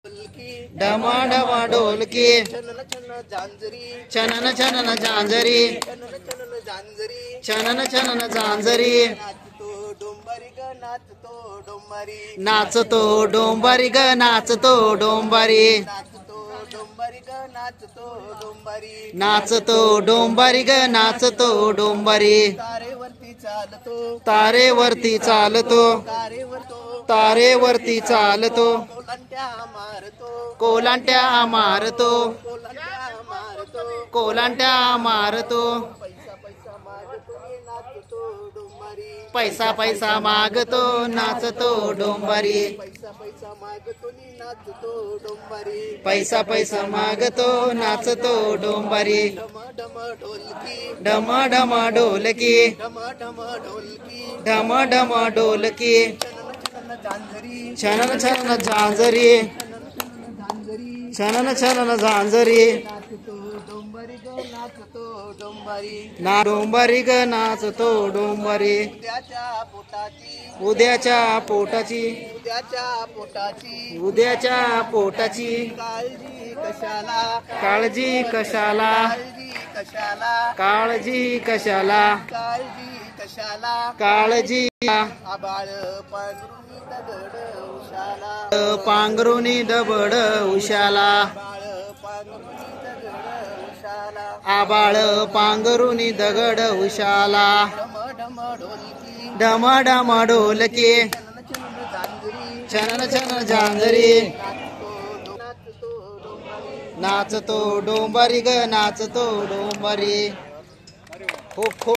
डमा डमा ढोलकी छनन छनन झांजरी छनन छनन झांजरी छनन छनन झांजरी छनन छनन झांजरी नाचतो डोंबारी ग नाचतो डोंबारी नाचतो डोंबारी ग नाचतो डोंबारी नाचतो डोंबारी ग नाचतो डोंबारी नाचतो डोंबारी ग नाचतो डोंबारी तारेवरती चालतो तारेवरती चालतो तारेवरती चालतो कोलांट्या मारतो कोलांट्या मारतो कोलांट्या मारतो कोलांट्या मारतो पैसा पैसा मागतो नाचतो डोंबारी पैसा पैसा मागतो नाचतो डोंबारी पैसा पैसा मागतो नाचतो डोंबारी पैसा पैसा मागतो नाचतो डोंबारी डम डम ढोलकी डम डम ढोलकी डम डम ढोलकी डम डम ढोलकी छनन छनन झांजरी छनन छनन झांजरी नाचतो डोंबारी ग नाचतो डोंबारी ना डोंबारी ग नाचतो डोंबारी उद्याच्या पोटाची उद्याच्या पोटाची उद्याच्या पोटाची उद्याच्या पोटाची काळजी कशाला काळजी कशाला काळजी कशाला काळजी कशाला काळजी कशाला काळजी आबाळ पांघरुणी पांघरुणी दगड उशाला दबड उशाला आबाळ पांघरुणी दगड उशाला आबाळ पांघरुणी दगड उशाला डम डम ढोलकी डम डम ढोलकी छनन छनन छनन छनन झांजरी झांजरी नाचतो डोंबारी ग नाचतो डोंबारी खूप खूप